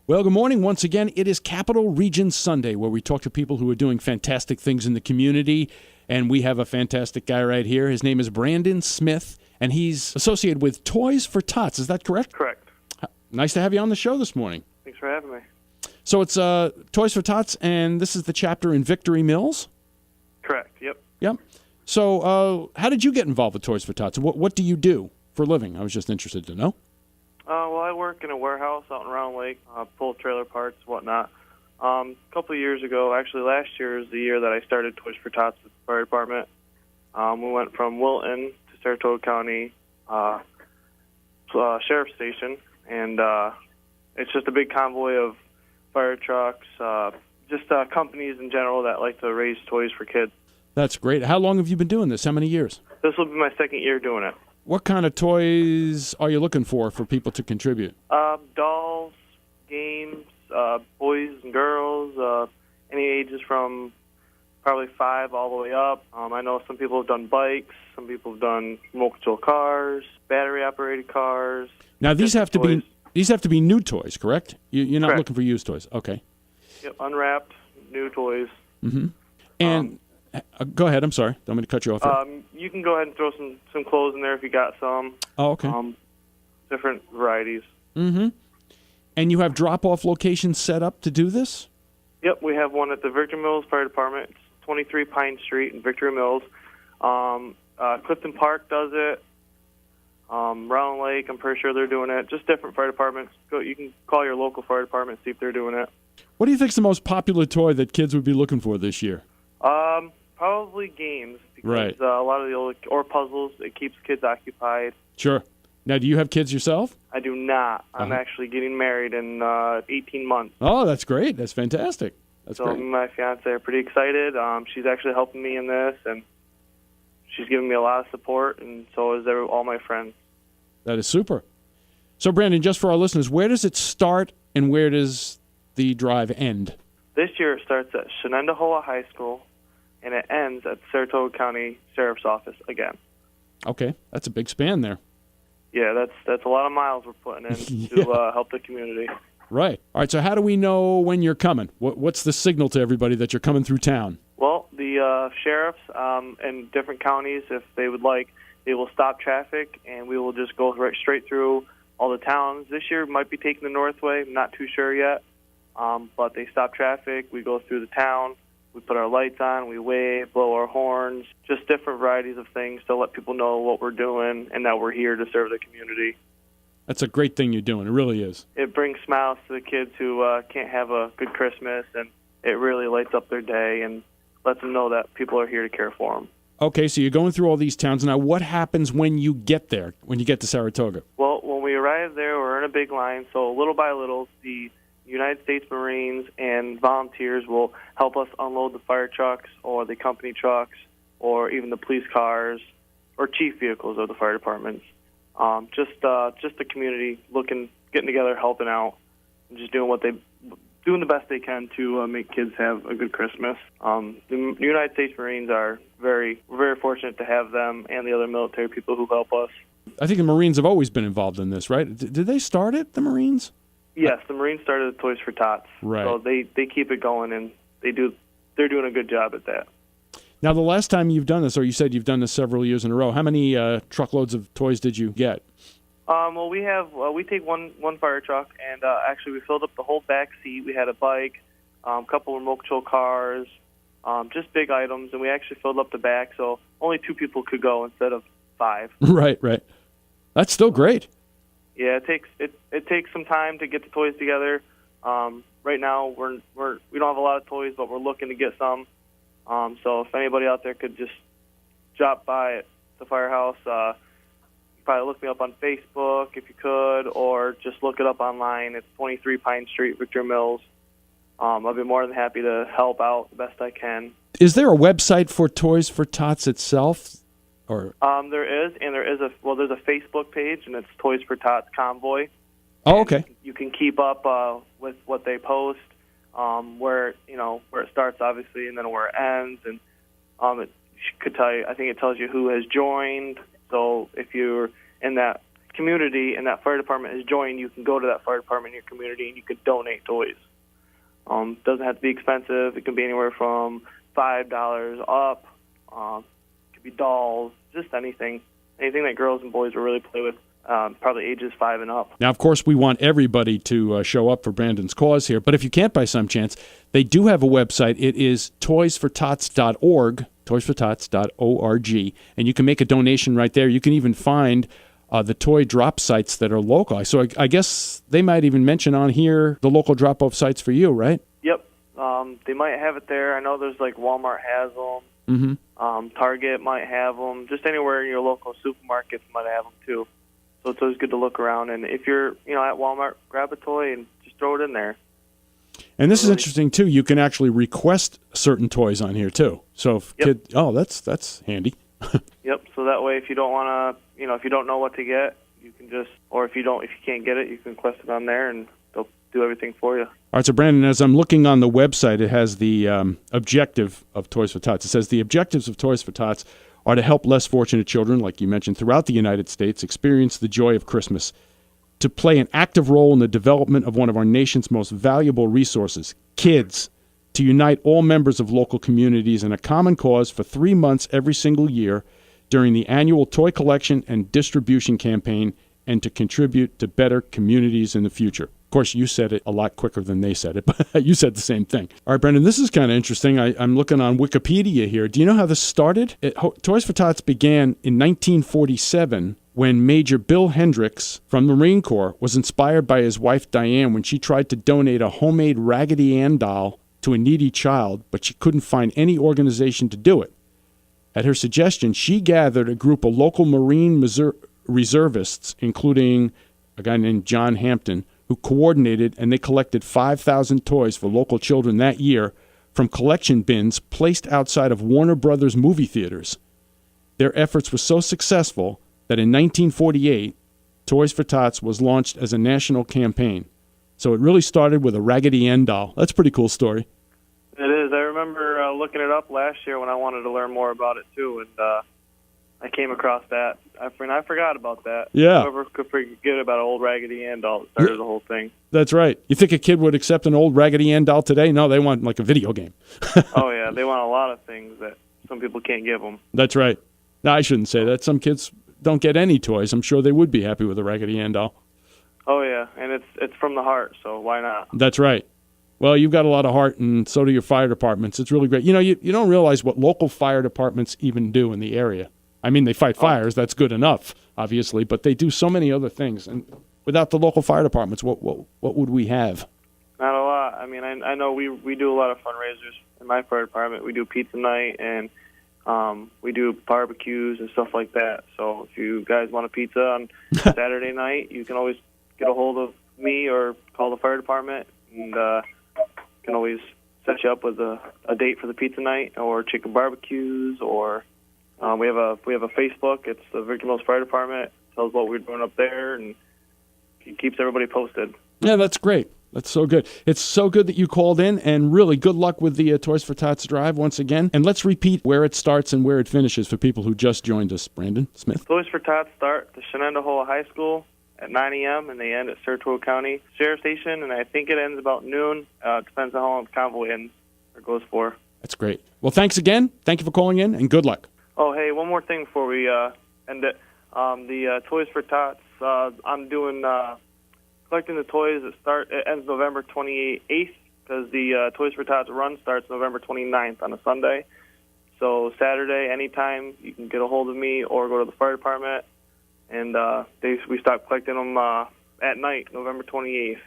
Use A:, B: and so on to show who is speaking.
A: Well, good morning. Once again, it is Capital Region Sunday, where we talk to people who are doing fantastic things in the community, and we have a fantastic guy right here. His name is Brandon Smith, and he's associated with Toys for Tots. Is that correct?
B: Correct.
A: Nice to have you on the show this morning.
B: Thanks for having me.
A: So it's Toys for Tots, and this is the chapter in Victory Mills?
B: Correct, yep.
A: Yep. So how did you get involved with Toys for Tots? What do you do for a living? I was just interested to know.
B: Well, I work in a warehouse out in Round Lake, pull trailer parts, whatnot. A couple of years ago, actually last year is the year that I started Toys for Tots with the fire department. We went from Wilton to Saratoga County Sheriff's Station, and it's just a big convoy of fire trucks, just companies in general that like to raise toys for kids.
A: That's great. How long have you been doing this? How many years?
B: This will be my second year doing it.
A: What kind of toys are you looking for people to contribute?
B: Dolls, games, boys and girls, any ages from probably 5 all the way up. I know some people have done bikes, some people have done remote control cars, battery-operated cars.
A: Now these have to be new toys, correct? You're not
B: Correct.
A: looking for used toys. Okay.
B: Yep, unwrapped, new toys.
A: Mm-hmm. And go ahead. I'm sorry. Don't mean to cut you off here.
B: You can go ahead and throw some clothes in there if you got some.
A: Oh, okay.
B: Different varieties.
A: Mm-hmm. And you have drop-off locations set up to do this?
B: Yep, we have one at the Victory Mills Fire Department. It's 23 Pine Street in Victory Mills. Clifton Park does it. Round Lake, I'm pretty sure they're doing it. Just different fire departments. You can call your local fire department and see if they're doing it.
A: What do you think is the most popular toy that kids would be looking for this year?
B: Probably games, because
A: Right.
B: A lot of the old, or puzzles, it keeps kids occupied.
A: Sure. Now, do you have kids yourself?
B: I do not. I'm actually getting married in 18 months.
A: Oh, that's great. That's fantastic. That's
B: So
A: great.
B: me and my fiance are pretty excited. She's actually helping me in this, and she's giving me a lot of support, and so is all my friends.
A: That is super. So, Brandon, just for our listeners, where does it start and where does the drive end?
B: This year it starts at Shenendehowa High School, and it ends at Saratoga County Sheriff's Office again.
A: Okay, that's a big span there.
B: Yeah, that's a lot of miles we're putting in to help the community.
A: Right. All right, so how do we know when you're coming? What's the signal to everybody that you're coming through town?
B: Well, the sheriffs in different counties, if they would like, they will stop traffic, and we will just go right straight through all the towns. This year might be taking the Northway. I'm not too sure yet, but they stop traffic. We go through the town. We put our lights on. We wave, blow our horns, just different varieties of things to let people know what we're doing and that we're here to serve the community.
A: That's a great thing you're doing. It really is.
B: It brings smiles to the kids who can't have a good Christmas, and it really lights up their day and lets them know that people are here to care for them.
A: Okay, so you're going through all these towns. Now, what happens when you get there, when you get to Saratoga?
B: Well, when we arrive there, we're in a big line, so little by little, the United States Marines and volunteers will help us unload the fire trucks or the company trucks or even the police cars or chief vehicles of the fire departments. Just the community getting together, helping out, and just doing the best they can to make kids have a good Christmas. The United States Marines we're very fortunate to have them and the other military people who help us.
A: I think the Marines have always been involved in this, right? Did they start it, the Marines?
B: Yes, the Marines started the Toys for Tots.
A: Right.
B: So they keep it going, and they're doing a good job at that.
A: Now, the last time you've done this, or you said you've done this several years in a row, how many truckloads of toys did you get?
B: Well, we take one fire truck, and actually we filled up the whole back seat. We had a bike, a couple of remote control cars, just big items, and we actually filled up the back, so only 2 people could go instead of 5.
A: Right. That's still great.
B: Yeah, it takes some time to get the toys together. Right now we don't have a lot of toys, but we're looking to get some. So if anybody out there could just drop by at the firehouse, probably look me up on Facebook if you could, or just look it up online. It's 23 Pine Street, Victory Mills. I'll be more than happy to help out the best I can.
A: Is there a website for Toys for Tots itself? Or
B: there is, and there's a Facebook page, and it's Toys for Tots Convoy.
A: Oh, okay.
B: You can keep up with what they post, where it starts obviously, and then where it ends, and it could tell you. I think it tells you who has joined. So if you're in that community and that fire department has joined, you can go to that fire department in your community and you can donate toys. Doesn't have to be expensive. It can be anywhere from $5 up. It could be dolls, just anything that girls and boys will really play with. Probably ages 5 and up.
A: Now, of course, we want everybody to show up for Brandon's cause here, but if you can't by some chance, they do have a website. It is toysfortots.org, toysfortots.org, and you can make a donation right there. You can even find the toy drop sites that are local. So I guess they might even mention on here the local drop-off sites for you, right?
B: Yep. They might have it there. I know there's like Walmart has them.
A: Mm-hmm.
B: Target might have them. Just anywhere in your local supermarkets might have them too. So it's always good to look around. And if you're, at Walmart, grab a toy and just throw it in there.
A: And this is interesting too. You can actually request certain toys on here too. So if that's handy.
B: Yep. So that way, if you don't want to, if you don't know what to get, you can just, or if you can't get it, you can request it on there, and they'll do everything for you.
A: All right, so Brandon, as I'm looking on the website, it has the objective of Toys for Tots. It says the objectives of Toys for Tots are to help less fortunate children, like you mentioned, throughout the United States experience the joy of Christmas, to play an active role in the development of one of our nation's most valuable resources, kids, to unite all members of local communities in a common cause for 3 months every single year during the annual toy collection and distribution campaign, and to contribute to better communities in the future. Of course, you said it a lot quicker than they said it, but you said the same thing. All right, Brendan, this is kind of interesting. I'm looking on Wikipedia here. Do you know how this started? Toys for Tots began in 1947 when Major Bill Hendricks from the Marine Corps was inspired by his wife Diane when she tried to donate a homemade Raggedy Ann doll to a needy child, but she couldn't find any organization to do it. At her suggestion, she gathered a group of local Marine reservists, including a guy named John Hampton, who coordinated, and they collected 5,000 toys for local children that year from collection bins placed outside of Warner Brothers movie theaters. Their efforts were so successful that in 1948, Toys for Tots was launched as a national campaign. So it really started with a Raggedy Ann doll. That's a pretty cool story.
B: It is. I remember looking it up last year when I wanted to learn more about it, too, and I came across that. I forgot about that.
A: Yeah.
B: Whoever could forget about an old Raggedy Ann doll that started the whole thing.
A: That's right. You think a kid would accept an old Raggedy Ann doll today? No, they want like a video game.
B: Oh, yeah. They want a lot of things that some people can't give them.
A: That's right. No, I shouldn't say that. Some kids don't get any toys. I'm sure they would be happy with a Raggedy Ann doll.
B: Oh, yeah. And it's from the heart, so why not?
A: That's right. Well, you've got a lot of heart, and so do your fire departments. It's really great. You don't realize what local fire departments even do in the area. I mean, they fight fires. That's good enough, obviously, but they do so many other things. And without the local fire departments, what would we have?
B: Not a lot. I mean, I know we do a lot of fundraisers in my fire department. We do pizza night, and we do barbecues and stuff like that. So if you guys want a pizza on Saturday night, you can always get a hold of me or call the fire department, and can always set you up with a date for the pizza night or chicken barbecues, or we have a Facebook. It's the Victor Mills Fire Department. It tells what we're doing up there, and it keeps everybody posted.
A: Yeah, that's great. That's so good. It's so good that you called in, and really good luck with the Toys for Tots drive once again. And let's repeat where it starts and where it finishes for people who just joined us. Brandon Smith.
B: Toys for Tots start at the Shenandoah High School at 9 a.m., and they end at Saratoga County Sheriff Station, and I think it ends about noon. Depends on how long the convoy ends or goes for.
A: That's great. Well, thanks again. Thank you for calling in, and good luck.
B: Oh, hey, one more thing before we end it. The Toys for Tots, I'm doing collecting the toys. It ends November 28th because the Toys for Tots run starts November 29th on a Sunday. So Saturday, anytime, you can get a hold of me or go to the fire department. And we stop collecting them at night, November 28th.